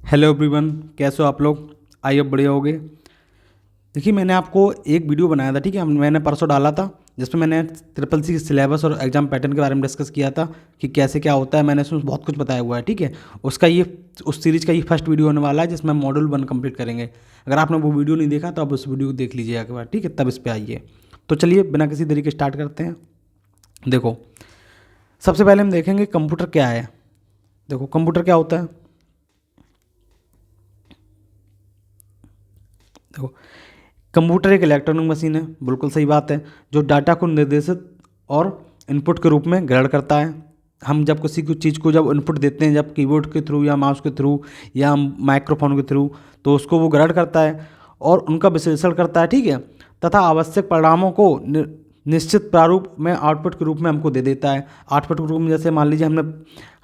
Hello everyone, कैसे हो आप लोग। आई होप बढ़िया होगे। देखिए, मैंने आपको एक वीडियो बनाया था, ठीक है। मैंने परसों डाला था जिसमें मैंने ट्रिपल सी सिलेबस और एग्जाम पैटर्न के बारे में डिस्कस किया था कि कैसे क्या होता है। मैंने उसमें बहुत कुछ बताया हुआ है, ठीक है। उसका ये उस सीरीज़ का ये फर्स्ट वीडियो होने वाला है जिसमें हम मॉड्यूल 1 कंप्लीट करेंगे। अगर आपने वो वीडियो नहीं देखा तो आप उस वीडियो को देख लीजिए एक बार, ठीक है, तब इस पर आइए। तो चलिए बिना किसी देरी के स्टार्ट करते हैं। देखो, सबसे पहले हम देखेंगे कंप्यूटर क्या है। देखो, कंप्यूटर क्या होता है। देखो, कंप्यूटर एक इलेक्ट्रॉनिक मशीन है, बिल्कुल सही बात है, जो डाटा को निर्देशित और इनपुट के रूप में ग्रहण करता है। हम जब किसी को चीज़ को जब इनपुट देते हैं, जब कीबोर्ड के थ्रू या माउस के थ्रू या माइक्रोफोन के थ्रू, तो उसको वो ग्रहण करता है और उनका विश्लेषण करता है, ठीक है, तथा आवश्यक परिणामों को निश्चित प्रारूप में आउटपुट के रूप में हमको दे देता है। आउटपुट के रूप में जैसे मान लीजिए हमने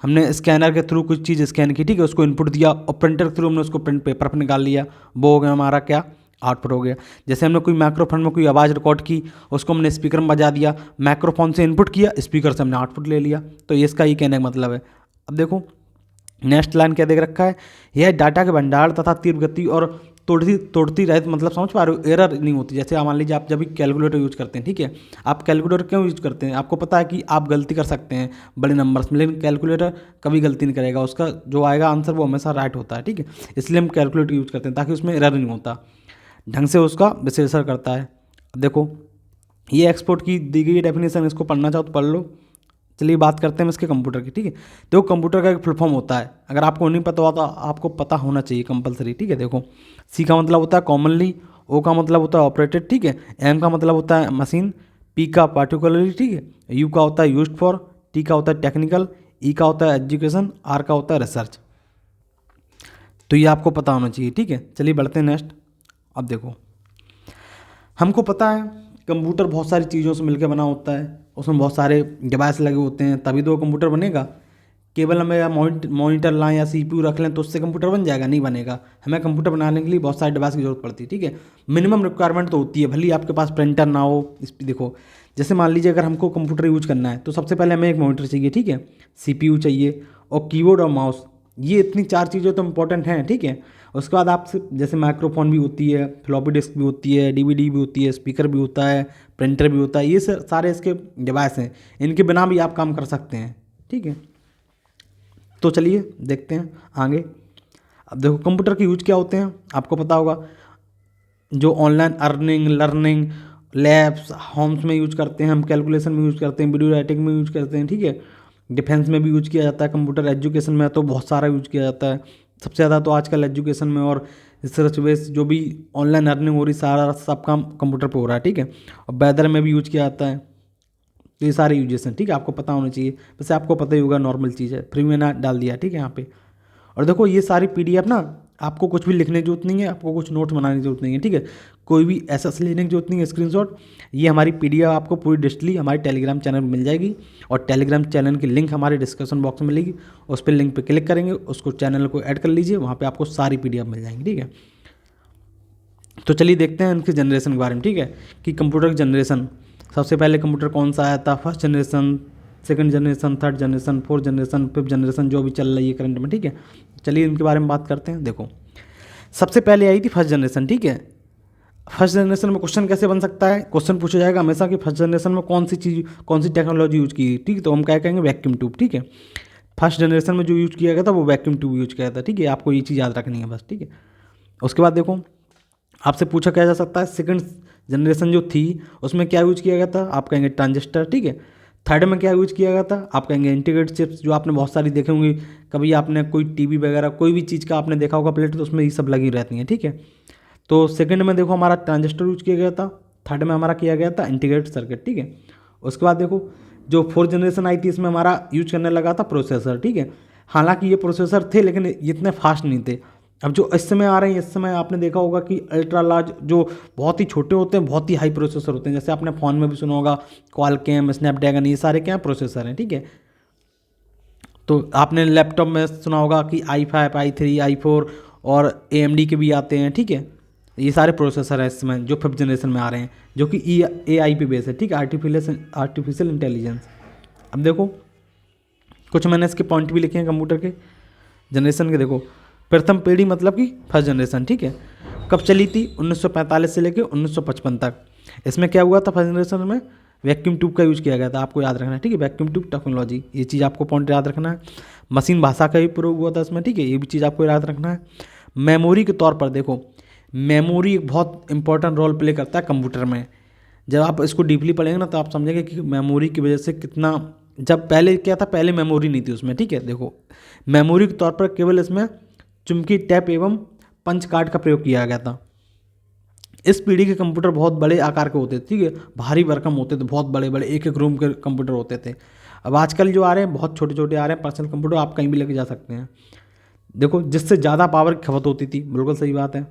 हमने स्कैनर के थ्रू कुछ चीज़ स्कैन की, ठीक है, उसको इनपुट दिया, और प्रिंटर के थ्रू हमने उसको प्रिंट पेपर पर निकाल लिया। वो हो गया हमारा क्या, आउटपुट हो गया। जैसे हमने कोई माइक्रोफोन में कोई आवाज़ रिकॉर्ड की, उसको हमने स्पीकर में बजा दिया, माइक्रोफोन से इनपुट किया, स्पीकर से हमने आउटपुट ले लिया। तो ये इसका ये कहने का मतलब है। अब देखो, नेक्स्ट लाइन क्या देख रखा है, यह डाटा के भंडार तथा तीव्र गति और तोड़ती तोड़ती रहित, मतलब समझ पा रहे हो, एरर नहीं होती। जैसे मान लीजिए आप जब भी कैलकुलेटर यूज करते हैं, ठीक है, आप कैलकुलेटर क्यों यूज करते हैं, आपको पता है कि आप गलती कर सकते हैं बड़े नंबर्स में, लेकिन कैलकुलेटर कभी गलती नहीं करेगा, उसका जो आएगा आंसर वो हमेशा राइट होता है, ठीक है। इसलिए हम कैलकुलेटर यूज करते हैं ताकि उसमें एरर नहीं होता, ढंग से उसका विश्लेषण करता है। अब देखो, ये एक्सपोर्ट की दी गई डेफिनेशन, इसको पढ़ना चाहो तो पढ़ लो। चलिए बात करते हैं इसके कंप्यूटर की, ठीक है। देखो, कंप्यूटर का एक फुल फॉर्म होता है, अगर आपको नहीं पता हुआ तो आपको पता होना चाहिए कंपलसरी, ठीक है। देखो, सी का मतलब होता है कॉमनली, ओ का मतलब होता है ऑपरेटेड, ठीक है, एम का मतलब होता है मशीन, पी का पार्टिकुलरली, ठीक है, यू का होता है यूज्ड फॉर, टी का होता है टेक्निकल, ई का होता है एजुकेशन, आर का होता है रिसर्च। तो ये आपको पता होना चाहिए, ठीक है। चलिए बढ़ते हैं नेक्स्ट। अब देखो, हमको पता है कंप्यूटर बहुत सारी चीज़ों से मिलकर बना होता है, उसमें बहुत सारे डिवाइस लगे होते हैं, तभी तो कंप्यूटर बनेगा। केवल हमें या मॉनिटर लाएं या सीपीयू रख लें तो उससे कंप्यूटर बन जाएगा, नहीं बनेगा। हमें कंप्यूटर बनाने के लिए बहुत सारे डिवाइस की जरूरत पड़ती है, ठीक है। मिनिमम रिक्वायरमेंट तो होती है, भले ही आपके पास प्रिंटर ना हो। इस पर देखो, जैसे मान लीजिए अगर हमको कंप्यूटर यूज करना है तो सबसे पहले हमें एक मॉनिटर चाहिए, ठीक है, सीपीयू चाहिए, और कीबोर्ड और माउस, ये इतनी चार चीज़ें तो इंपॉर्टेंट हैं, ठीक है। उसके बाद आपसे जैसे माइक्रोफोन भी होती है, फ्लॉपी डिस्क भी होती है, डीवीडी भी होती है, स्पीकर भी होता है, प्रिंटर भी होता है, ये सारे इसके डिवाइस हैं, इनके बिना भी आप काम कर सकते हैं, ठीक है। तो चलिए देखते हैं आगे। अब देखो, कंप्यूटर के यूज क्या होते हैं आपको पता होगा, जो online earning, learning, labs, homes में यूज करते हैं, हम कैलकुलेशन में यूज करते हैं, वीडियो राइटिंग में यूज करते हैं, ठीक है। डिफेंस में भी यूज किया जाता है कंप्यूटर, एजुकेशन में तो बहुत सारा यूज किया जाता है। सबसे ज़्यादा तो आजकल एजुकेशन में और रिसर्च बेस जो भी ऑनलाइन अर्निंग हो रही, सारा सब काम कंप्यूटर पे हो रहा है, ठीक है। और वेदर में भी यूज किया जाता है। तो ये सारे यूजेस हैं, ठीक है, आपको पता होना चाहिए। वैसे आपको पता ही होगा, नॉर्मल चीज़ है, फ्री में ना डाल दिया, ठीक है, यहाँ पे। और देखो, ये सारी पीडीएफ ना, आपको कुछ भी लिखने की जरूरत नहीं है, आपको कुछ नोट्स बनाने की जरूरत नहीं है, ठीक है। कोई भी एसएस लेने की जरूरत नहीं है, स्क्रीनशॉट। ये हमारी पीडीएफ आपको पूरी डिजिटली हमारे टेलीग्राम चैनल में मिल जाएगी, और टेलीग्राम चैनल की लिंक हमारे डिस्क्रिप्शन बॉक्स में मिलेगी। उस पर लिंक पे क्लिक करेंगे, उसको चैनल को ऐड कर लीजिए, वहाँ पे आपको सारी पीडीएफ मिल जाएंगी, ठीक है। तो चलिए देखते हैं इनके जनरेशन के बारे में, ठीक है, कि कंप्यूटर की जनरेशन। सबसे पहले कंप्यूटर कौन सा आया था, first generation, second generation, third generation, fourth generation, fifth generation, जो भी चल रही है करंट में, ठीक है। चलिए इनके बारे में बात करते हैं। देखो, सबसे पहले आई थी फर्स्ट जनरेशन, ठीक है। फर्स्ट जनरेशन में क्वेश्चन कैसे बन सकता है, क्वेश्चन पूछा जाएगा हमेशा कि फर्स्ट जनरेशन में कौन सी चीज़, कौन सी टेक्नोलॉजी यूज की, ठीक है। तो हम क्या कहेंगे, वैक्यूम ट्यूब, ठीक है। फर्स्ट जनरेशन में जो यूज किया गया था वो वैक्यूम ट्यूब यूज किया था, ठीक है। आपको ये चीज़ याद रखनी है बस, ठीक है। उसके बाद देखो, आपसे पूछा क्या जा सकता है, सेकंड जनरेशन जो थी उसमें क्या यूज किया गया था, आप कहेंगे ट्रांजिस्टर, ठीक है। थर्ड में क्या यूज किया गया था, आप कहेंगे इंटीग्रेटेड चिप्स, जो आपने बहुत सारी देखे होंगे, कभी आपने कोई टीवी वगैरह कोई भी चीज़ का आपने देखा होगा प्लेट, तो उसमें ये सब लगी रहती हैं, ठीक है। तो सेकंड में देखो हमारा ट्रांजिस्टर यूज किया गया था, थर्ड में हमारा किया गया था इंटीग्रेटेड सर्किट, ठीक है। उसके बाद देखो, जो फोर्थ जनरेशन आई थी इसमें हमारा यूज करने लगा था प्रोसेसर, ठीक है। हालांकि ये प्रोसेसर थे लेकिन ये इतने फास्ट नहीं थे। अब जो इस समय आ रहे हैं, इस समय आपने देखा होगा कि अल्ट्रा लार्ज, जो बहुत ही छोटे होते हैं, बहुत ही हाई प्रोसेसर होते हैं, जैसे आपने फ़ोन में भी सुना होगा, क्वालकॉम, स्नैपड्रैगन, ये सारे क्या प्रोसेसर हैं, ठीक है। तो आपने लैपटॉप में सुना होगा कि i5, i3, i4 और AMD के भी आते हैं, ठीक है। ये सारे प्रोसेसर हैं इसमें जो फिफ्थ जनरेशन में आ रहे हैं, जो कि AI पे बेस है, ठीक है, आर्टिफिशियल इंटेलिजेंस। अब देखो, कुछ मैंने इसके पॉइंट भी लिखे हैं कंप्यूटर के जनरेशन के। देखो, प्रथम पीढ़ी मतलब कि फर्स्ट जनरेशन, ठीक है। कब चली थी? 1945 से लेकर 1955 तक। इसमें क्या हुआ था? फर्स्ट जनरेशन में वैक्यूम ट्यूब का यूज किया गया था, आपको याद रखना है, ठीक है। वैक्यूम ट्यूब टेक्नोलॉजी, ये चीज़ आपको पॉइंट याद रखना है। मशीन भाषा का भी प्रयोग हुआ था इसमें, ठीक है, ये भी चीज़ आपको याद रखना है। मेमोरी के तौर पर देखो, मेमोरी एक बहुत इंपॉर्टेंट रोल प्ले करता है कंप्यूटर में। जब आप इसको डीपली पढ़ेंगे ना तो आप समझेंगे कि मेमोरी की वजह से कितना, जब पहले क्या था, पहले मेमोरी नहीं थी उसमें, ठीक है। देखो मेमोरी के तौर पर केवल इसमें चुंबकीय टैप एवं पंच कार्ड का प्रयोग किया गया था। इस पीढ़ी के कंप्यूटर बहुत बड़े आकार के होते थे, ठीक है, भारी भरकम होते थे, बहुत बड़े बड़े एक एक रूम के कंप्यूटर होते थे। अब आजकल जो आ रहे हैं बहुत छोटे छोटे आ रहे हैं पर्सनल कंप्यूटर, आप कहीं भी लेके जा सकते हैं। देखो जिससे ज़्यादा पावर की खपत होती थी, बिल्कुल सही बात है।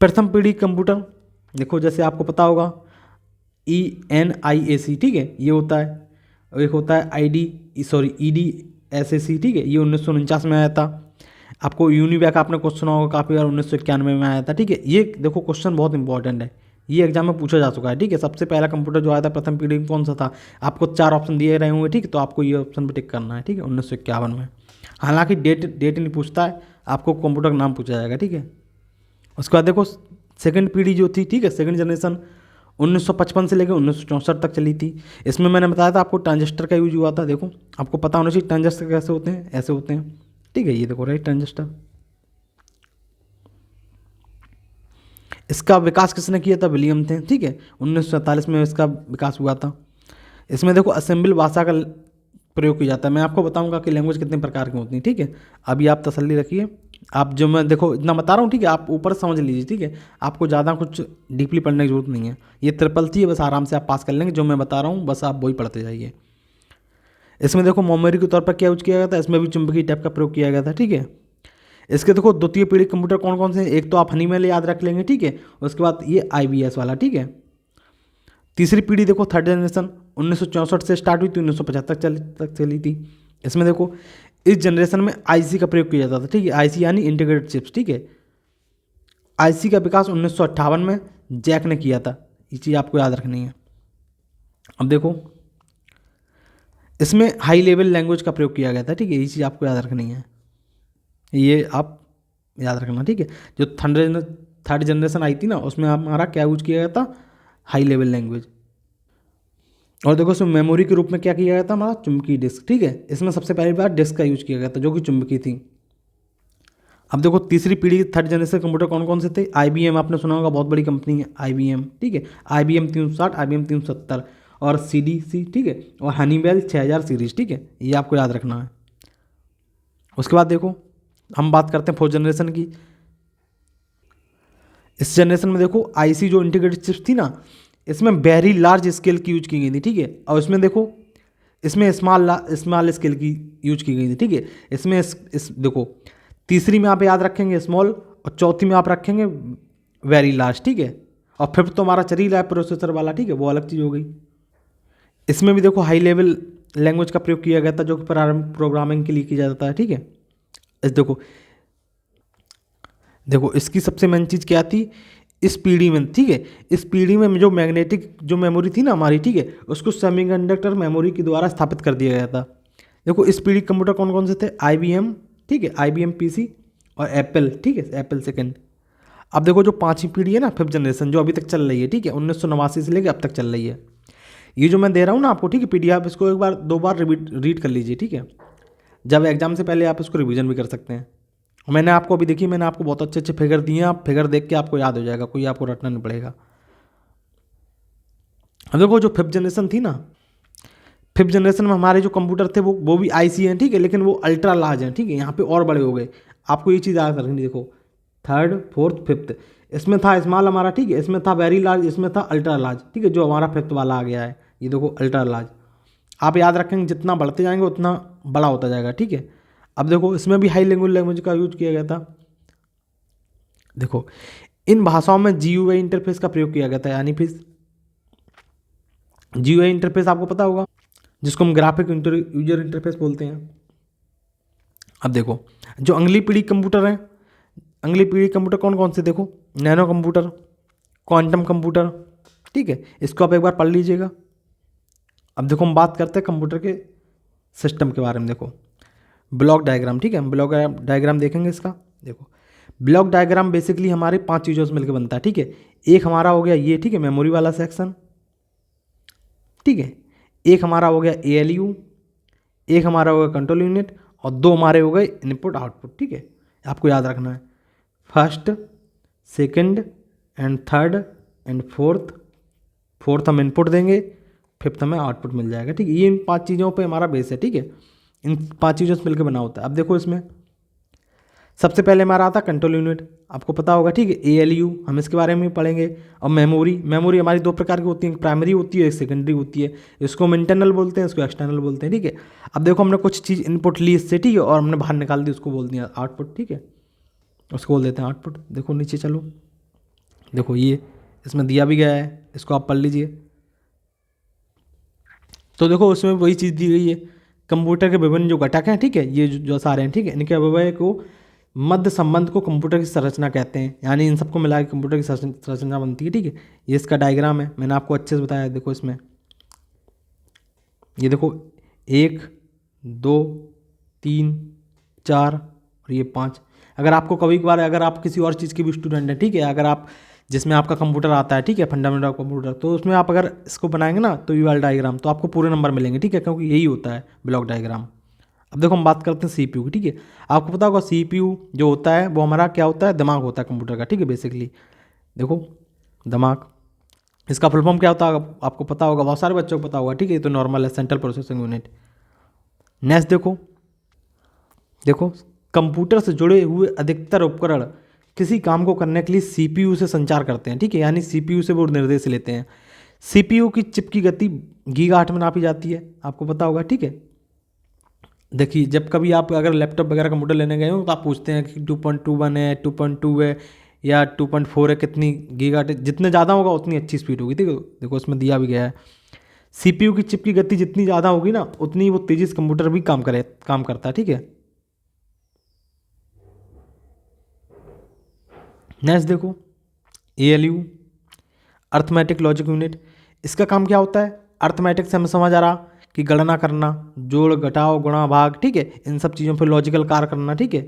प्रथम पीढ़ी कंप्यूटर देखो, जैसे आपको पता होगा ENIAC, ठीक है, ये होता है। और एक होता है EDSAC, ठीक है, ये 1949 में आया था। आपको यूनिवैक आपने क्वेश्चन सुना होगा काफ़ी बार, 1991 में आया था, ठीक है। ये देखो क्वेश्चन बहुत इंपॉर्टेंट है, ये एग्जाम में पूछा जा चुका है, ठीक है। सबसे पहला कंप्यूटर जो आया था प्रथम पीढ़ी में कौन सा था? आपको 4 ऑप्शन दिए रहे होंगे, ठीक है, तो आपको ये ऑप्शन पर टिक करना है, ठीक है, 1951 में। हालांकि डेट नहीं पूछता है, आपको कंप्यूटर का नाम पूछा जाएगा, ठीक है। उसके बाद देखो सेकंड पीढ़ी जो थी, ठीक है, सेकंड जनरेशन 1955 से लेकर 1964 तक चली थी। इसमें मैंने बताया था आपको ट्रांजिस्टर का यूज हुआ था। देखो आपको पता होना चाहिए ट्रांजिस्टर कैसे होते हैं, ऐसे होते हैं, ठीक है, ये देखो राइट ट्रांजिस्टर। इसका विकास किसने किया था? विलियम थे, ठीक है, 1947 में इसका विकास हुआ था। इसमें देखो असेंबल भाषा का प्रयोग किया जाता है। मैं आपको बताऊंगा कि लैंग्वेज कितने प्रकार की होती हैं, ठीक है। अभी आप तसल्ली रखिए, आप जो मैं देखो इतना बता रहा हूँ, ठीक है, आप ऊपर समझ लीजिए, ठीक है। आपको ज़्यादा कुछ डीपली पढ़ने की जरूरत नहीं है, ये ट्रिपल थी, बस आराम से आप पास कर लेंगे। जो मैं बता रहा हूँ बस आप वही पढ़ते जाइए। इसमें देखो मेमोरी के तौर पर क्या यूज किया गया था? इसमें भी चुंबकीय टैप का प्रयोग किया गया था, ठीक है। इसके देखो द्वितीय पीढ़ी कंप्यूटर कौन कौन से हैं? एक तो आप हनीमैन याद रख लेंगे, ठीक है। उसके बाद ये IBS वाला, ठीक है। तीसरी पीढ़ी देखो थर्ड जनरेशन 1964 से स्टार्ट हुई थी, 1975 तक चली थी। इसमें देखो इस जनरेशन में IC का प्रयोग किया जाता था, ठीक है, IC यानी इंटीग्रेटेड चिप्स, ठीक है। IC का विकास 1958 में जैक ने किया था, ये चीज़ आपको याद रखनी है। अब देखो इसमें हाई लेवल लैंग्वेज का प्रयोग किया गया था, ठीक है, ये चीज़ आपको याद रखनी है, ये आप याद रखना, ठीक है। जो थर्ड जनरेशन आई थी ना, उसमें हमारा क्या यूज किया गया था? High level language. और देखो इसमें मेमोरी के रूप में क्या किया गया था? हमारा चुंबकीय डिस्क, ठीक है। इसमें सबसे पहली बार डिस्क का यूज किया गया था जो कि चुंबकीय थी। अब देखो तीसरी पीढ़ी थर्ड जनरेशन कंप्यूटर कौन कौन से थे? IBM आपने सुना होगा, बहुत बड़ी कंपनी है IBM, ठीक है। IBM 360, IBM 370 और CDC, ठीक है, और हनीवेल 6000 सीरीज, ठीक है, ये आपको याद रखना है। उसके बाद देखो हम बात करते हैं फोर्थ जनरेशन की। इस जनरेशन में देखो IC जो इंटीग्रेटेड चिप्स थी ना, इसमें वेरी लार्ज स्केल की यूज की गई थी, ठीक है। और इसमें देखो इसमें स्मॉल स्केल की यूज की गई थी, ठीक है। इसमें इस देखो तीसरी में आप याद रखेंगे स्मॉल, और चौथी में आप रखेंगे वेरी लार्ज, ठीक है। और फिफ्थ तो हमारा चल ही रहा है प्रोसेसर वाला, ठीक है, वो अलग चीज़ हो गई। इसमें भी देखो हाई लेवल लैंग्वेज का प्रयोग किया गया था जो कि प्रारंभिक प्रोग्रामिंग के लिए किया जाता है, ठीक है। इस देखो इसकी सबसे मेन चीज़ क्या थी इस पीढ़ी में, ठीक है। इस पीढ़ी में जो मैग्नेटिक जो मेमोरी थी ना हमारी, ठीक है, उसको सेमीकंडक्टर मेमोरी के द्वारा स्थापित कर दिया गया था। देखो इस पीढ़ी कंप्यूटर कौन कौन से थे? IBM, ठीक है, IBM PC और एप्पल, ठीक है, एप्पल सेकेंड। अब देखो जो पांचवी पीढ़ी है ना, फिफ्थ जनरेशन, जो अभी तक चल रही है, ठीक है, 1989 से लेकर अब तक चल रही है। ये जो मैं दे रहा हूँ ना आपको, ठीक है, PDF, इसको एक बार 2 बार रीड कर लीजिए, ठीक है। जब एग्जाम से पहले आप इसको रिवीजन भी कर सकते हैं। मैंने आपको अभी देखिए, मैंने आपको बहुत अच्छे अच्छे फिगर दिए हैं, आप फिगर देख के आपको याद हो जाएगा, कोई आपको रटना नहीं पड़ेगा। अब देखो जो फिफ्थ जनरेशन थी ना, फिफ्थ जनरेशन में हमारे जो कंप्यूटर थे वो भी IC हैं, ठीक है, लेकिन वो अल्ट्रा लार्ज हैं, ठीक है, यहाँ पे और बड़े हो गए। आपको ये चीज़ याद रखनी, देखो थर्ड फोर्थ फिफ्थ, इसमें था स्मॉल हमारा, ठीक है, इसमें था वेरी लार्ज, इसमें था अल्ट्रा लार्ज, ठीक है। जो हमारा फिफ्थ वाला आ गया है ये देखो अल्ट्रा लार्ज। आप याद रखेंगे जितना बढ़ते जाएंगे उतना बड़ा होता जाएगा, ठीक है। अब देखो इसमें भी हाई लैंग्वेज का यूज किया गया था। देखो इन भाषाओं में GUI इंटरफेस का प्रयोग किया गया था, यानी फिर GUI इंटरफेस आपको पता होगा, जिसको हम ग्राफिक यूजर इंटरफेस बोलते हैं। अब देखो जो अगली पीढ़ी कंप्यूटर है, अगली पीढ़ी कंप्यूटर कौन कौन से? देखो नैनो कंप्यूटर, क्वांटम कंप्यूटर, ठीक है, इसको आप एक बार पढ़ लीजिएगा। अब देखो हम बात करते हैं कंप्यूटर के सिस्टम के बारे में। देखो ब्लॉक डायग्राम, ठीक है। हम ब्लॉक डायग्राम देखेंगे इसका। देखो ब्लॉक डायग्राम बेसिकली हमारे 5 चीज़ों से मिलकर बनता है, ठीक है। एक हमारा हो गया ये, ठीक है, मेमोरी वाला सेक्शन, ठीक है। एक हमारा हो गया ALU, एक हमारा हो गया कंट्रोल यूनिट, और 2 हमारे हो गए इनपुट आउटपुट, ठीक है। आपको याद रखना है first, second and third and fourth हम इनपुट देंगे, फिफ्थ हमें आउटपुट मिल जाएगा, ठीक है। ये इन 5 चीज़ों पे हमारा बेस है, ठीक है। इन 5 चीज़ों से मिलकर बना होता है। अब देखो इसमें सबसे पहले हमारा आता है कंट्रोल यूनिट, आपको पता होगा, ठीक है। ALU हम इसके बारे में पढ़ेंगे। और मेमोरी हमारी 2 प्रकार की होती है, एक प्राइमरी होती है, एक सेकेंडरी होती है। इसको हम इंटरनल बोलते हैं, इसको एक्सटर्नल बोलते हैं, ठीक है। अब देखो हमने कुछ चीज़ इनपुट ली इससे, ठीक है, और हमने बाहर निकाल दी, उसको बोल दिया आउटपुट, ठीक है। उसको बोल देते हैं आउटपुट। देखो नीचे चलो, देखो ये इसमें दिया भी गया है, इसको आप पढ़ लीजिए। तो देखो उसमें वही चीज़ दी गई है, कंप्यूटर के विभिन्न जो घटक हैं, ठीक है, ये जो सारे हैं, ठीक है, इनके अवयव को मध्य संबंध को कंप्यूटर की संरचना कहते हैं। यानी इन सबको मिला के कंप्यूटर की संरचना बनती है, ठीक है। ये इसका डायग्राम है, मैंने आपको अच्छे से बताया। देखो इसमें ये देखो 1 2 3 4 और ये 5। अगर आपको कभी कभार, अगर आप किसी और चीज़ के भी स्टूडेंट हैं, ठीक है, अगर आप जिसमें आपका कंप्यूटर आता है, ठीक है, फंडामेंटल ऑफ कंप्यूटर, तो उसमें आप अगर इसको बनाएंगे ना, तो ये वाला डायग्राम, तो आपको पूरे नंबर मिलेंगे, ठीक है, क्योंकि यही होता है ब्लॉक डायग्राम। अब देखो हम बात करते हैं CPU की, ठीक है। आपको पता होगा CPU जो होता है वो हमारा क्या होता है, दिमाग होता है कंप्यूटर का, ठीक है, बेसिकली। देखो दिमाग, इसका फुल फॉर्म क्या होता है आपको पता होगा, बहुत सारे बच्चों को पता होगा, ठीक है, ये तो नॉर्मल है, सेंट्रल प्रोसेसिंग यूनिट। नेक्स्ट देखो कंप्यूटर से जुड़े हुए अधिकतर उपकरण किसी काम को करने के लिए CPU से संचार करते हैं, ठीक है, यानी CPU से वो निर्देश लेते हैं। CPU की चिप की गति गीगाहर्ट्ज़ में नापी जाती है, आपको पता होगा, ठीक है। देखिए जब कभी आप अगर लैपटॉप वगैरह कंप्यूटर लेने गए हो तो आप पूछते हैं कि 2.21 है, 2.2 है या 2.4 है, कितनी गीगाहर्ट्ज़, जितने ज़्यादा होगा उतनी अच्छी स्पीड होगी, ठीक है। देखो उसमें दिया भी गया है CPU की चिप की गति जितनी ज़्यादा होगी ना, उतनी वो तेज़ी से कंप्यूटर भी काम करता है, ठीक है। नेक्स्ट देखो ALU, अर्थमेटिक लॉजिक यूनिट। इसका काम क्या होता है, अर्थमेटिक से हमें समझ आ रहा कि गणना करना, जोड़ घटाव गुणा भाग, ठीक है, इन सब चीज़ों पर लॉजिकल कार्य करना, ठीक है,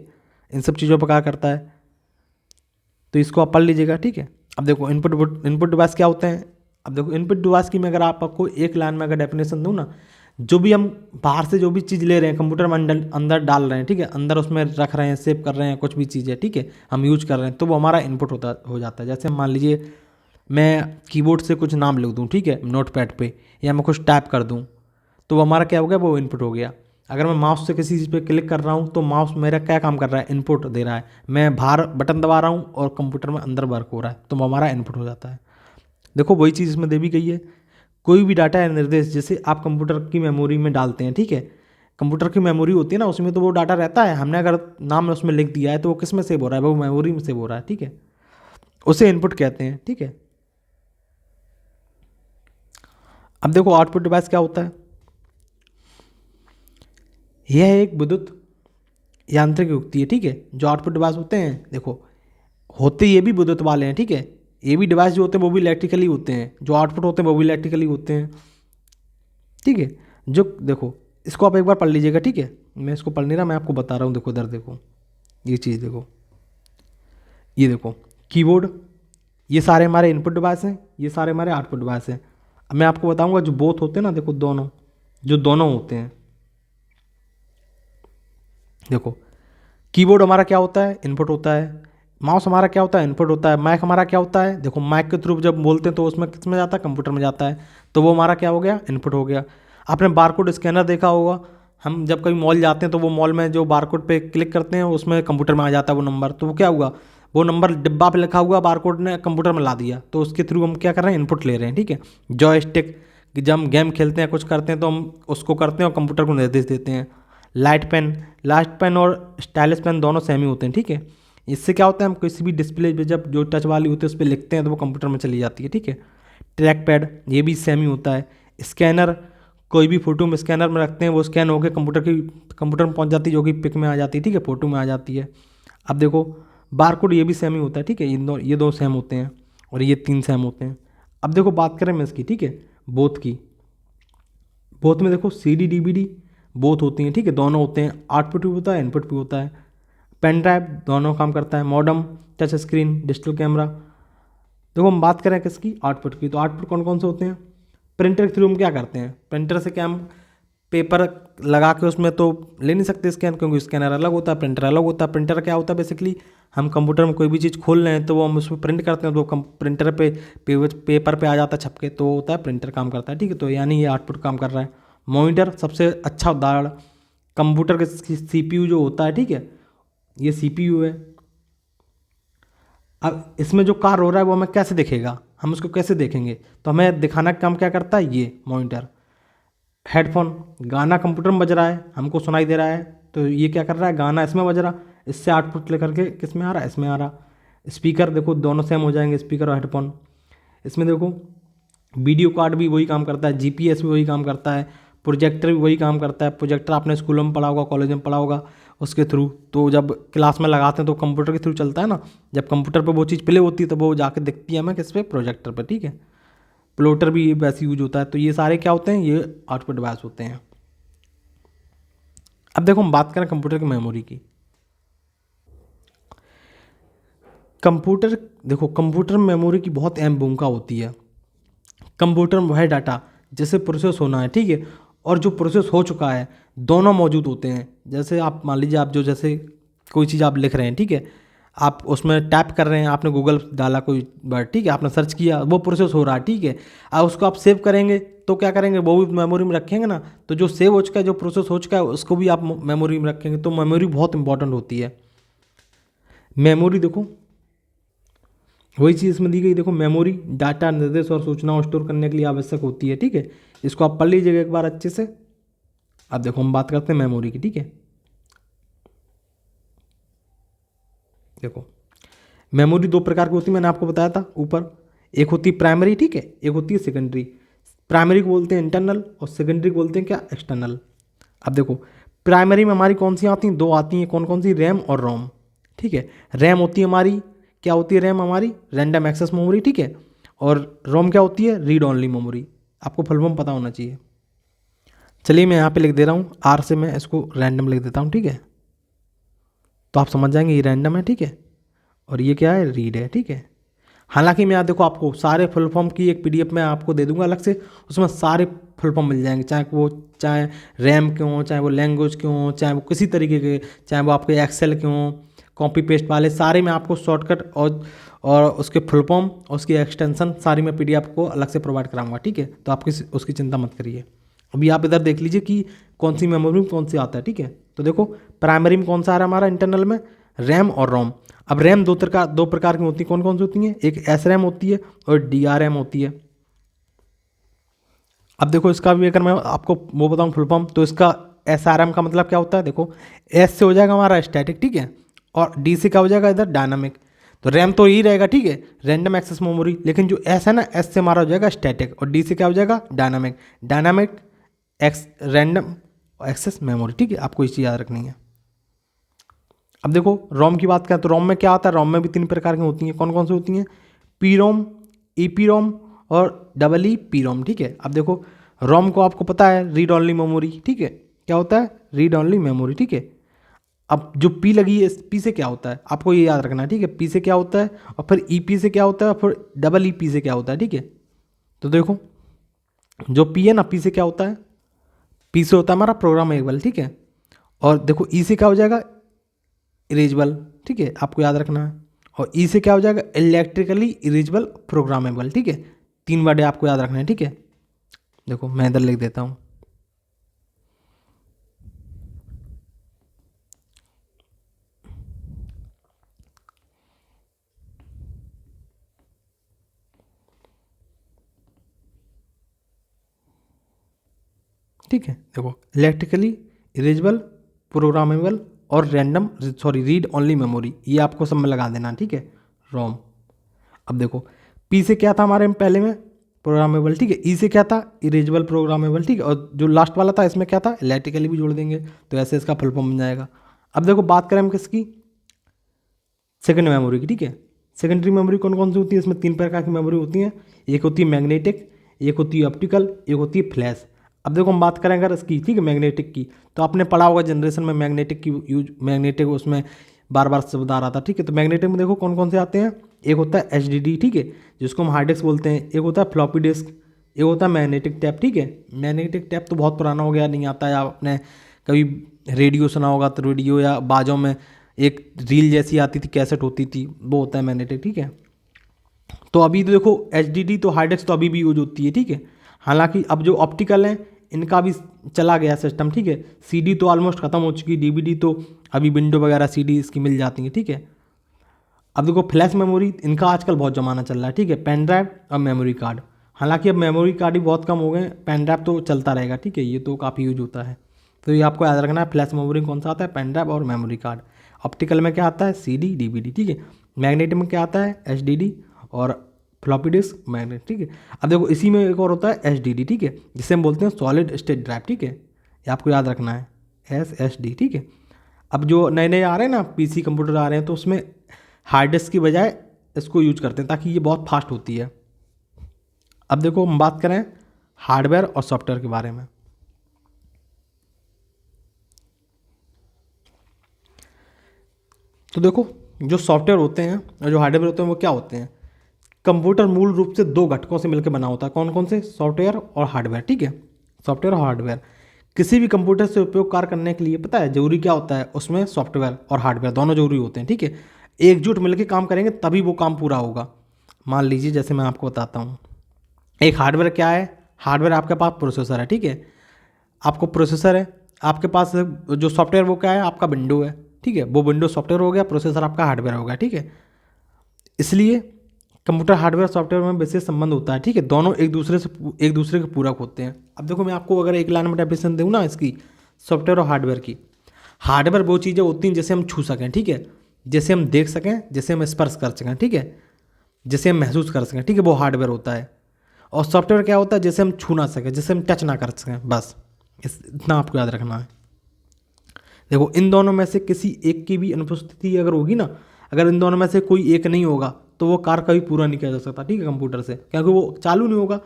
इन सब चीज़ों पर कार्य करता है। तो इसको आप पढ़ लीजिएगा, ठीक है। अब देखो इनपुट डिवाइस क्या होते हैं। अब देखो इनपुट डिवाइस की मैं अगर आपको एक लाइन में अगर डेफिनेशन दूँ ना, जो भी हम बाहर से जो भी चीज़ ले रहे हैं कंप्यूटर में अंदर डाल रहे हैं, ठीक है, अंदर उसमें रख रहे हैं, सेव कर रहे हैं, कुछ भी चीज़ है, ठीक है, हम यूज कर रहे हैं, तो वो हमारा इनपुट हो जाता है। जैसे मान लीजिए मैं कीबोर्ड से कुछ नाम लिख दूँ, ठीक है, नोटपैड पे, या मैं कुछ टाइप कर दूँ, तो वो हमारा क्या हो गया, वो इनपुट हो गया। अगर मैं माउस से किसी चीज़ पे क्लिक कर रहा हूँ तो माउस मेरा क्या काम कर रहा है, इनपुट दे रहा है। मैं बाहर बटन दबा रहा हूँ और कंप्यूटर में अंदर वर्क हो रहा है, तो वो हमारा इनपुट हो जाता है। देखो वही चीज़ इसमें दे भी गई है, कोई भी डाटा या निर्देश जैसे आप कंप्यूटर की मेमोरी में डालते हैं, ठीक है, कंप्यूटर की मेमोरी होती है ना, उसमें तो वो डाटा रहता है, हमने अगर नाम उसमें लिख दिया है तो वो किस में सेव हो रहा है, वो मेमोरी में सेव हो रहा है, ठीक है, उसे इनपुट कहते हैं, ठीक है। अब देखो आउटपुट डिवाइस क्या होता है, यह एक विद्युत यांत्रिक युक्ति है, ठीक है। जो आउटपुट डिवाइस होते हैं, देखो होते ये भी विद्युत वाले हैं, ठीक है, ये भी डिवाइस जो होते हैं वो भी इलेक्ट्रिकली होते हैं, जो आउटपुट होते हैं वो भी इलेक्ट्रिकली होते हैं, ठीक है। जो देखो इसको आप एक बार पढ़ लीजिएगा, ठीक है, मैं इसको पढ़ नहीं रहा, मैं आपको बता रहा हूँ। देखो इधर देखो, ये चीज़ देखो, ये देखो कीबोर्ड, ये सारे हमारे इनपुट डिवाइस हैं, ये सारे हमारे आउटपुट डिवाइस हैं। अब मैं आपको बताऊंगा जो बोथ होते हैं ना, देखो दोनों होते हैं। देखो कीबोर्ड हमारा क्या होता है, इनपुट होता है। माउस हमारा क्या होता है, इनपुट होता है। माइक हमारा क्या होता है, देखो माइक के थ्रू जब बोलते हैं तो उसमें किस में जाता है, कंप्यूटर में जाता है, तो वो हमारा क्या हो गया, इनपुट हो गया। आपने बारकोड स्कैनर देखा होगा, हम जब कभी मॉल जाते हैं तो वो मॉल में जो बारकोड पे क्लिक करते हैं उसमें कंप्यूटर में आ जाता है वो नंबर, तो वो क्या हुआ, वो नंबर डिब्बा पे लिखा हुआ बारकोड ने कंप्यूटर में ला दिया, तो उसके थ्रू हम क्या कर रहे हैं, इनपुट ले रहे हैं, ठीक है। जॉयस्टिक, जब हम गेम खेलते हैं, कुछ करते हैं तो हम उसको करते हैं और कंप्यूटर को निर्देश देते हैं। लास्ट पेन और स्टाइलिस पेन दोनों सेम ही होते हैं, ठीक है। इससे क्या होता है, हम किसी भी डिस्प्ले पे जब जो टच वाली होती है उस पर लिखते हैं तो वो कंप्यूटर में चली जाती है, ठीक है। ट्रैक पैड ये भी सेम ही होता है। स्कैनर, कोई भी फोटो में स्कैनर में रखते हैं, वो स्कैन होकर कंप्यूटर में पहुंच जाती है, जो कि पिक में आ जाती है, ठीक है, फोटो में आ जाती है। अब देखो बारकोड ये भी सेम ही होता है, ठीक है, ये दो सेम होते हैं और ये 3 सेम होते हैं। अब देखो बात करें मैं इसकी, ठीक है, बोथ की। बोथ में देखो CD DVD बोथ होती हैं, ठीक है, दोनों होते हैं, आउटपुट भी होता है इनपुट भी होता है। पेन ड्राइव दोनों काम करता है, modem, touch screen, digital camera. देखो हम बात करें किसकी, आउटपुट की, तो आउटपुट कौन कौन से होते हैं। प्रिंटर के थ्रू हम क्या करते हैं, प्रिंटर से क्या हम पेपर लगा के उसमें तो ले नहीं सकते स्कैन, क्योंकि स्कैनर अलग होता है, प्रिंटर अलग होता है। प्रिंटर क्या होता है बेसिकली, हम कंप्यूटर में कोई भी चीज़ खोल रहे हैं तो वो हम उसमें प्रिंट करते हैं, तो प्रिंटर पे पेपर पे आ जाता है छपके, तो वो होता है प्रिंटर काम करता है, ठीक है। तो यानी ये आउटपुट काम कर रहा है। मॉनिटर सबसे अच्छा उदाहरण, कंप्यूटर के CPU जो होता है, ठीक है, ये CPU है। अब इसमें जो कार्य हो रहा है वो हमें कैसे दिखेगा, हम उसको कैसे देखेंगे, तो हमें दिखाना का काम क्या करता है ये मॉनिटर। हेडफोन, गाना कंप्यूटर में बज रहा है, हमको सुनाई दे रहा है, तो ये क्या कर रहा है, गाना इसमें बज रहा, इससे आउटपुट लेकर के किस में आ रहा है, इसमें आ रहा। स्पीकर देखो दोनों सेम हो जाएंगे, स्पीकर और हेडफोन। इसमें देखो वीडियो कार्ड भी वही काम करता है, GPS भी वही काम करता है, प्रोजेक्टर भी वही काम करता है। प्रोजेक्टर आपने स्कूलों में पढ़ा होगा, कॉलेज में पढ़ा होगा, उसके थ्रू तो जब क्लास में लगाते हैं तो कंप्यूटर के थ्रू चलता है ना। जब कंप्यूटर पर वो चीज़ प्ले होती है तो वो जाके दिखती है हमें किस पे, प्रोजेक्टर पर, ठीक है। प्लोटर भी वैसे यूज होता है। तो ये सारे क्या होते हैं, ये आउटपुट डिवाइस होते हैं। अब देखो हम बात करें कंप्यूटर की मेमोरी की। कंप्यूटर, देखो कंप्यूटर में मेमोरी की बहुत अहम भूमिका होती है। कंप्यूटर में वह डाटा जैसे प्रोसेस होना है, ठीक है, और जो प्रोसेस हो चुका है, दोनों मौजूद होते हैं। जैसे आप मान लीजिए, आप जो जैसे कोई चीज़ आप लिख रहे हैं, ठीक है, आप उसमें टैप कर रहे हैं, आपने गूगल डाला कोई वर्ड, ठीक है, आपने सर्च किया, वो प्रोसेस हो रहा है, ठीक है। अब उसको आप सेव करेंगे तो क्या करेंगे, वो भी मेमोरी में रखेंगे ना। तो जो सेव हो चुका है, जो प्रोसेस हो चुका है, उसको भी आप मेमोरी में रखेंगे। तो मेमोरी बहुत इंपॉर्टेंट होती है। मेमोरी देखो वही चीज़ इसमें दी गई, देखो मेमोरी डाटा, निर्देश और सूचनाओं स्टोर करने के लिए आवश्यक होती है, ठीक है। इसको आप पढ़ लीजिएगा एक बार अच्छे से। अब देखो हम बात करते हैं मेमोरी की, ठीक है। देखो मेमोरी दो प्रकार की होती है, मैंने आपको बताया था ऊपर। एक होती है प्राइमरी, ठीक है, एक होती है सेकेंडरी। प्राइमरी को बोलते हैं इंटरनल और सेकेंडरी को बोलते हैं क्या, एक्सटर्नल। अब देखो प्राइमरी में हमारी कौन सी आती हैं, दो आती हैं, कौन कौन सी, रैम और रोम, ठीक है। रैम होती है हमारी, क्या होती है रैम हमारी, रैंडम एक्सेस मेमोरी, ठीक है। और रोम क्या होती है, रीड ओनली मेमोरी। आपको फुल फॉर्म पता होना चाहिए। चलिए मैं यहाँ पे लिख दे रहा हूँ, आर से मैं इसको रैंडम लिख देता हूँ, ठीक है। तो आप समझ जाएंगे ये रैंडम है, ठीक है, और ये क्या है, रीड है, ठीक है। हालांकि मैं यहाँ देखो आपको सारे फुल फॉर्म की एक PDF में आपको दे दूंगा अलग से, उसमें सारे फुल फॉर्म मिल जाएंगे, चाहे रैम के हों, चाहे वो लैंग्वेज के हों, चाहे वो किसी तरीके के, चाहे वो आपके एक्सेल के हों, कॉपी पेस्ट वाले, सारे में आपको शॉर्टकट और उसके फुल फॉर्म और उसकी एक्सटेंशन सारी मैं PDF को अलग से प्रोवाइड कराऊंगा, ठीक है। तो आप उसकी चिंता मत करिए। अभी आप इधर देख लीजिए कि कौन सी मेमोरी में कौन सी आता है, ठीक है। तो देखो प्राइमरी में कौन सा आ रहा है हमारा, इंटरनल में रैम और रोम। अब रैम दो प्रकार की होती है, कौन कौन सी होती हैं, एक SRAM होती है और DRAM होती है। अब देखो इसका भी अगर मैं आपको वो बताऊं फुल फॉर्म, तो इसका SRAM का मतलब क्या होता है, देखो S से हो जाएगा हमारा स्टैटिक, ठीक है, और D से क्या हो जाएगा इधर डायनामिक। तो रैम तो यही रहेगा, ठीक है, रैंडम एक्सेस मेमोरी, लेकिन जो S है ना, S से हमारा हो जाएगा स्टैटिक और D से क्या हो जाएगा dynamic. Dynamic random access memory, ठीक है, आपको इस चीज़ याद रखनी है। अब देखो रोम की बात करें तो रोम में क्या आता है, रोम में भी 3 प्रकार की होती हैं, कौन कौन सी होती हैं, PROM, EPROM और EEPROM, ठीक है। अब देखो रोम को आपको पता है रीड ओनली मेमोरी, ठीक है, क्या होता है, रीड ओनली मेमोरी, ठीक है। अब जो P लगी है, P से क्या होता है, आपको ये याद रखना है, ठीक है। P से क्या होता है और फिर EP से क्या होता है और फिर EEP से क्या होता है, ठीक है। तो देखो जो P है ना, P से क्या होता है, P से होता है हमारा प्रोग्रामेबल, ठीक है। और देखो E से क्या हो जाएगा, इरेजेबल, ठीक है, आपको याद रखना है। और ई से क्या हो जाएगा, इलेक्ट्रिकली इरेजेबल प्रोग्रामेबल, ठीक है। 3 वर्ड आपको याद रखना है, ठीक है। देखो मैं इधर लिख देता हूँ, ठीक है। देखो इलेक्ट्रिकली इरेजेबल, प्रोग्रामेबल और रीड ओनली मेमोरी, ये आपको सब में लगा देना, ठीक है, रोम। अब देखो पी से क्या था हमारे में पहले में, प्रोग्रामेबल, ठीक है। ई से क्या था, इरेजेबल प्रोग्रामेबल, ठीक है। और जो लास्ट वाला था इसमें क्या था, इलेक्ट्रिकली भी जोड़ देंगे, तो ऐसे इसका फुल फॉर्म बन जाएगा। अब देखो बात करें हम किसकी, सेकेंड मेमोरी की, ठीक है। सेकेंडरी मेमोरी कौन कौन सी होती है, इसमें 3 प्रकार की मेमोरी होती हैं, एक होती है मैग्नेटिक, एक होती है ऑप्टिकल, एक होती है फ्लैश। अब देखो हम बात करें अगर इसकी, ठीक है, मैग्नेटिक की, तो आपने पढ़ा होगा जनरेशन में मैग्नेटिक की यूज, मैग्नेटिक उसमें बार बार शब्द आ रहा था, ठीक है। तो मैग्नेटिक में देखो कौन कौन से आते हैं, एक होता है HDD, ठीक है, जिसको हम हार्ड डिस्क बोलते हैं, एक होता है फ्लॉपी डिस्क, एक होता है मैग्नेटिक टैप, ठीक है। मैग्नेटिक टैप तो बहुत पुराना हो गया, नहीं आता है। आपने कभी रेडियो सुना होगा, तो रेडियो या बाजों में एक रील जैसी आती थी, कैसेट होती थी, वो होता है मैग्नेटिक, ठीक है। तो अभी तो देखो HDD तो हार्ड डिस्क तो अभी भी यूज होती है, ठीक है। हालांकि अब जो ऑप्टिकल हैं इनका भी चला गया सिस्टम, ठीक है। CD तो ऑलमोस्ट ख़त्म हो चुकी, DVD तो अभी विंडो वगैरह CD इसकी मिल जाती है, ठीक है। अब देखो फ्लैश मेमोरी, इनका आजकल बहुत ज़माना चल रहा है, ठीक है, पेन ड्राइव और मेमोरी कार्ड। हालांकि अब मेमोरी कार्ड ही बहुत कम हो गए, पेन ड्राइव तो चलता रहेगा, ठीक है, ये तो काफ़ी यूज होता है। तो ये आपको याद रखना है, फ्लैश मेमोरी कौन सा आता है, पेन ड्राइव और मेमोरी कार्ड। ऑप्टिकल में क्या आता है, CD DVD, ठीक है। मैग्नेटिक में क्या आता है, HDD और फ्लॉपी डिस्क, मैग्नेट, ठीक है। अब देखो इसी में एक और होता है HDD, ठीक है, जिसे हम बोलते हैं सॉलिड स्टेट ड्राइव, ठीक है, ये आपको याद रखना है, SSD, ठीक है। अब जो नए नए आ रहे हैं ना PC कंप्यूटर आ रहे हैं, तो उसमें हार्ड डिस्क की बजाय इसको यूज करते हैं, ताकि ये बहुत फास्ट होती है। अब देखो हम बात करें हार्डवेयर और सॉफ्टवेयर के बारे में। तो देखो जो सॉफ्टवेयर होते हैं और जो हार्डवेयर होते हैं वो क्या होते हैं, कंप्यूटर मूल रूप से दो घटकों से मिलकर बना होता है। कौन कौन से, सॉफ्टवेयर और हार्डवेयर, ठीक है, सॉफ्टवेयर और हार्डवेयर। किसी भी कंप्यूटर से उपयोग कार्य करने के लिए पता है जरूरी क्या होता है, उसमें सॉफ्टवेयर और हार्डवेयर दोनों जरूरी होते हैं, ठीक है। एकजुट मिलकर काम करेंगे तभी वो काम पूरा होगा। मान लीजिए जैसे मैं आपको बताता हूँ, एक हार्डवेयर क्या है, हार्डवेयर आपके पास प्रोसेसर है, ठीक है, आपको प्रोसेसर है, आपके पास जो सॉफ्टवेयर वो क्या है, आपका विंडो है, ठीक है, वो विंडो सॉफ्टवेयर हो गया, प्रोसेसर आपका हार्डवेयर हो गया, ठीक है। इसलिए कंप्यूटर हार्डवेयर सॉफ्टवेयर में विशेष संबंध होता है, ठीक है, दोनों एक दूसरे के पूरक होते हैं। अब देखो मैं आपको अगर एक लाइन में डेफिनेशन दूँ ना इसकी, सॉफ्टवेयर और हार्डवेयर की, हार्डवेयर वो चीज़ें होती हैं जैसे हम छू सकें, ठीक है, जैसे हम देख सकें, जैसे हम स्पर्श कर सकें, ठीक है, जैसे हम महसूस कर सकें, ठीक है, वो हार्डवेयर होता है। और सॉफ्टवेयर क्या होता है, जैसे हम छू ना सकें, जैसे हम टच ना कर सकें, बस इतना आपको याद रखना है। देखो इन दोनों में से किसी एक की भी अनुपस्थिति अगर होगी ना, अगर इन दोनों में से कोई एक नहीं होगा तो वो कार्य कभी पूरा नहीं किया जा सकता, ठीक है, कंप्यूटर से, क्योंकि वो चालू नहीं होगा।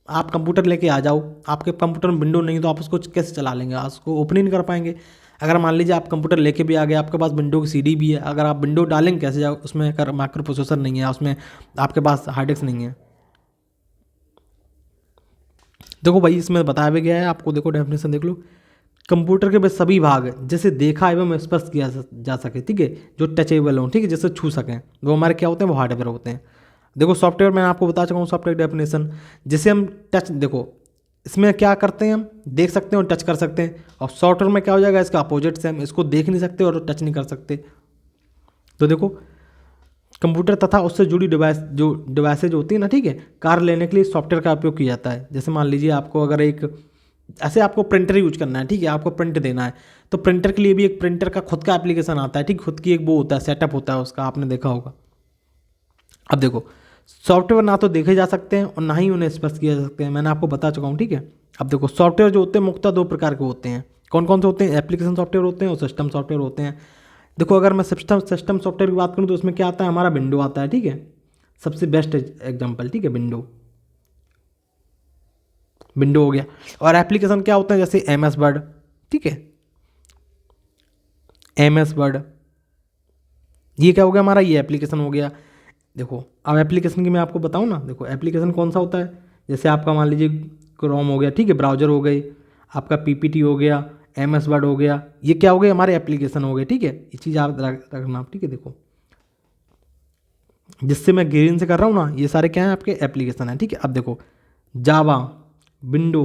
आप कंप्यूटर लेके आ जाओ, आपके कंप्यूटर में विंडो नहीं, तो आप उसको कैसे चला लेंगे, आप उसको ओपन ही नहीं कर पाएंगे। अगर मान लीजिए आप कंप्यूटर लेके भी आ गए, आपके पास विंडो की CD भी है, अगर आप विंडो डालेंगे कैसे जाओ उसमें, अगर माइक्रो प्रोसेसर नहीं है, उसमें आपके पास हार्ड डिस्क नहीं है। देखो भाई इसमें बताया भी गया है आपको, देखो डेफिनेशन देख लो, कंप्यूटर के वे सभी भाग जैसे देखा एवं स्पर्श किया जा सके, ठीक है, जो टचेबल हों, ठीक है, जैसे छू सकें, वो हमारे क्या होते हैं, वो हार्डवेयर होते हैं। देखो सॉफ्टवेयर मैंने आपको बता चुका हूँ, सॉफ्टवेयर डेफिनेशन, जैसे हम टच, देखो इसमें क्या करते हैं, हम देख सकते हैं और टच कर सकते हैं। और सॉफ्टवेयर में क्या हो जाएगा, इसका अपोजिट से, हम इसको देख नहीं सकते और टच नहीं कर सकते। तो देखो कंप्यूटर तथा उससे जुड़ी डिवाइसेज होती है ना, ठीक है, कार्य लेने के लिए सॉफ्टवेयर का उपयोग किया जाता है। जैसे मान लीजिए आपको अगर एक ऐसे आपको प्रिंटर यूज करना है, ठीक है, आपको प्रिंट देना है, तो प्रिंटर के लिए भी एक प्रिंटर का खुद का एप्लीकेशन आता है, ठीक, खुद की एक वो होता है, सेटअप होता है उसका, आपने देखा होगा। अब देखो सॉफ्टवेयर ना तो देखे जा सकते हैं और ना ही उन्हें स्पर्श किया जा सकते हैं, मैंने आपको बता चुका हूँ, ठीक है। अब देखो सॉफ्टवेयर जो होते हैं मुख्यतः दो प्रकार के होते हैं। कौन कौन से होते हैं, एप्लीकेशन सॉफ्टवेयर होते हैं और सिस्टम सॉफ्टवेयर होते हैं। देखो अगर मैं सिस्टम सॉफ्टवेयर की बात करूँ तो उसमें क्या आता है, हमारा विंडो आता है, ठीक है, सबसे बेस्ट एग्जाम्पल, ठीक है, विंडो हो गया। और एप्लीकेशन क्या होता है, जैसे MS वर्ड, ठीक है, MS वर्ड, ये क्या हो गया हमारा, ये एप्लीकेशन हो गया। देखो अब एप्लीकेशन की मैं आपको बताऊँ ना, देखो एप्लीकेशन कौन सा होता है, जैसे आपका मान लीजिए क्रोम हो गया, ठीक है, ब्राउजर हो गई, आपका PPT हो गया, MS वर्ड हो गया, ये क्या हो गए, हमारे एप्लीकेशन हो गए, ठीक है, ये चीज़ आप रखना, ठीक है। देखो जिससे मैं ग्रीन से कर रहा हूँ ना, ये सारे क्या हैं, आपके एप्लीकेशन हैं, ठीक है। अब देखो जावा, विंडो,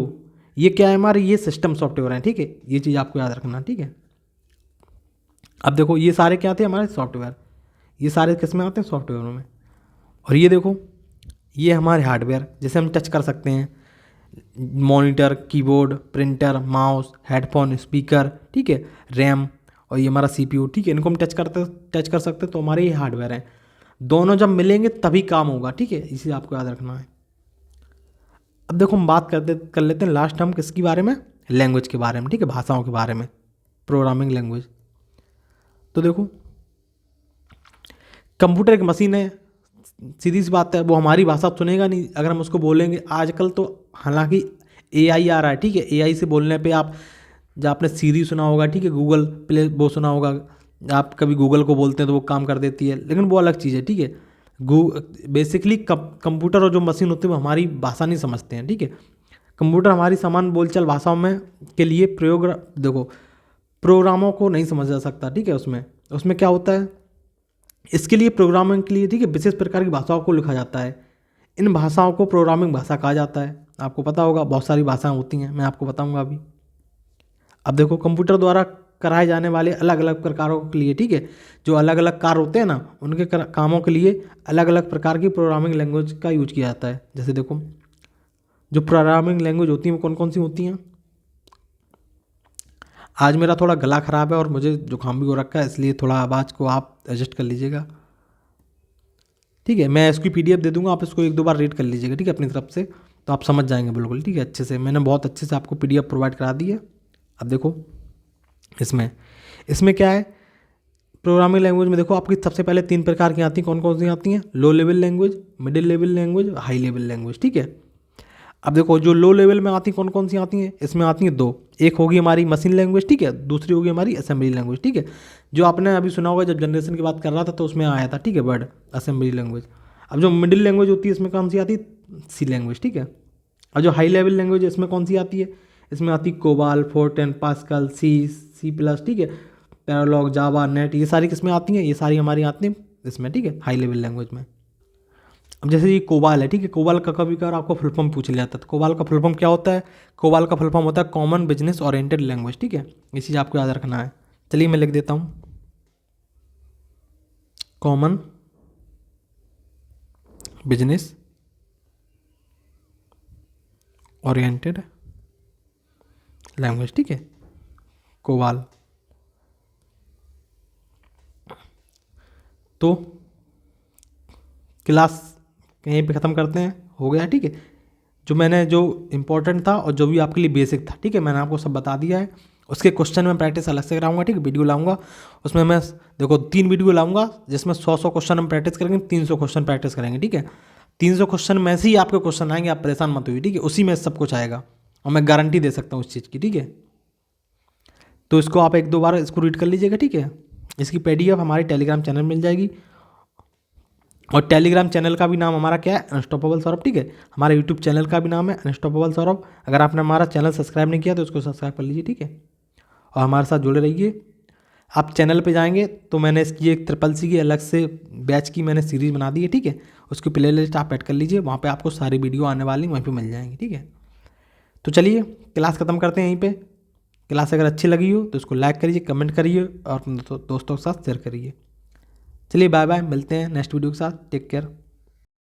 ये क्या है हमारे, ये सिस्टम सॉफ्टवेयर हैं, ठीक है, ये चीज़ आपको याद रखना, ठीक है। अब देखो ये सारे क्या आते हैं, हमारे सॉफ्टवेयर, ये सारे किस में आते हैं, सॉफ्टवेयर में। और ये देखो ये हमारे हार्डवेयर, जैसे हम टच कर सकते हैं, monitor, keyboard, printer, mouse, headphone, speaker, ठीक है, रैम, और ये हमारा CPU, ठीक है, इनको हम टच कर सकते हैं, तो हमारे ये हार्डवेयर हैं। दोनों जब मिलेंगे तभी काम होगा, ठीक है, इसे आपको याद रखना है। अब देखो हम बात कर लेते हैं लास्ट हम किसके बारे में, लैंग्वेज के बारे में, ठीक है, भाषाओं के बारे में, प्रोग्रामिंग लैंग्वेज। तो देखो कंप्यूटर एक मशीन है, सीधी सी बात है, वो हमारी भाषा सुनेगा नहीं अगर हम उसको बोलेंगे आजकल तो। हालांकि AI आ रहा है, ठीक है। AI से बोलने पे आप, जब आपने सीरी सुना होगा, ठीक है, गूगल प्ले वो सुना होगा, आप कभी गूगल को बोलते हैं तो वो काम कर देती है, लेकिन वो अलग चीज़ है, ठीक है। बेसिकली कंप्यूटर और जो मशीन होती है वो हमारी भाषा नहीं समझते हैं, ठीक है। कंप्यूटर हमारी सामान्य बोलचाल भाषाओं में के लिए प्रयोग, देखो प्रोग्रामों को नहीं समझ सकता, ठीक है। उसमें उसमें क्या होता है, इसके लिए प्रोग्रामिंग के लिए, ठीक है, विशेष प्रकार की भाषाओं को लिखा जाता है। इन भाषाओं को प्रोग्रामिंग भाषा कहा जाता है। आपको पता होगा बहुत सारी भाषाएं होती हैं, मैं आपको बताऊंगा अभी। अब देखो कंप्यूटर द्वारा कराए जाने वाले अलग अलग प्रकारों के लिए, ठीक है, जो अलग अलग कार्य होते हैं ना, उनके कामों के लिए अलग अलग प्रकार की प्रोग्रामिंग लैंग्वेज का यूज किया जाता है। जैसे देखो जो प्रोग्रामिंग लैंग्वेज होती हैं वो कौन कौन सी होती हैं। आज मेरा थोड़ा गला ख़राब है और मुझे जुकाम भी हो रखा है, इसलिए थोड़ा आवाज़ को आप एडजस्ट कर लीजिएगा, ठीक है। मैं इसकी PDF दे दूंगा, आप इसको एक दो बार रीड कर लीजिएगा, ठीक है, अपनी तरफ से, तो आप समझ जाएंगे बिल्कुल, ठीक है, अच्छे से। मैंने बहुत अच्छे से आपको PDF प्रोवाइड करा दी है। अब देखो इसमें इसमें क्या है, प्रोग्रामिंग लैंग्वेज में देखो आपकी सबसे पहले 3 प्रकार की आती हैं। कौन कौन सी आती हैं, low level language, middle level language, high level language, ठीक है। अब देखो जो लो लेवल में आती कौन कौन सी आती हैं, इसमें आती हैं 2, एक होगी हमारी मशीन लैंग्वेज, ठीक है, दूसरी होगी हमारी असेंबली लैंग्वेज, ठीक है। जो आपने अभी सुना होगा जब जनरेशन की बात कर रहा था तो उसमें आया था, ठीक है, वर्ड असेंबली लैंग्वेज। अब जो मिडिल लैंग्वेज होती है इसमें कौन सी आती है, सी लैंग्वेज, ठीक है। और जो हाई लेवल लैंग्वेज है इसमें कौन सी आती है, इसमें आती है कोबाल, फोर्टेन, पास्कल, C++, ठीक है, पैरालॉग, जावा, नेट, ये सारी किसमें आती हैं, ये सारी हमारी आती हैं इसमें, ठीक है, हाई लेवल लैंग्वेज में। अब जैसे ये कोबाल है, ठीक है, कोबाल का कभी कभार आपको फुल फॉर्म पूछ लिया जाता है, तो कोबाल का फुल फॉर्म क्या होता है, कोबाल का फुल फॉर्म होता है कॉमन बिजनेस ओरिएंटेड लैंग्वेज, ठीक है। ये चीज़ आपको याद रखना है। चलिए मैं लिख देता हूँ, कॉमन बिजनेस ओरिएंटेड लैंग्वेज, ठीक है, कोबाल। तो क्लास यहीं पे ख़त्म करते हैं, हो गया, ठीक है। जो मैंने जो इम्पोर्टेंट था और जो भी आपके लिए बेसिक था, ठीक है, मैंने आपको सब बता दिया है। उसके क्वेश्चन में प्रैक्टिस अलग से कराऊंगा, ठीक है, वीडियो लाऊंगा उसमें। मैं देखो 3 वीडियो लाऊंगा जिसमें 100 क्वेश्चन हम प्रैक्टिस करेंगे, 300 क्वेश्चन प्रैक्टिस करेंगे, ठीक है। 300 क्वेश्चन में से ही आपके क्वेश्चन आएंगे, आप परेशान मत होइए, ठीक है, उसी में सब कुछ आएगा और मैं गारंटी दे सकता हूँ उस चीज़ की, ठीक है। तो इसको आप 1-2 बार इसको रीड कर लीजिएगा, ठीक है। इसकी PDF हमारी टेलीग्राम चैनल मिल जाएगी, और टेलीग्राम चैनल का भी नाम हमारा क्या है, अनस्टॉपेबल सौरभ, ठीक है। हमारे यूट्यूब चैनल का भी नाम है अनस्टॉपेबल सौरभ। अगर आपने हमारा चैनल सब्सक्राइब नहीं किया तो उसको सब्सक्राइब कर लीजिए, ठीक है, और हमारे साथ जुड़े रहिए। आप चैनल पे जाएंगे तो मैंने इसकी एक CCC की अलग से बैच की मैंने सीरीज़ बना दी है, ठीक है। उसकी प्ले लिस्ट आप ऐड कर लीजिए, वहाँ पे आपको सारी वीडियो आने वाली वहीं पे मिल जाएंगी, ठीक है। तो चलिए क्लास ख़त्म करते हैं यहीं पे। क्लास अगर अच्छी लगी हो तो उसको लाइक करिए, कमेंट करिए और अपने दोस्तों के साथ शेयर करिए। चलिए बाय बाय, मिलते हैं नेक्स्ट वीडियो के साथ, टेक केयर।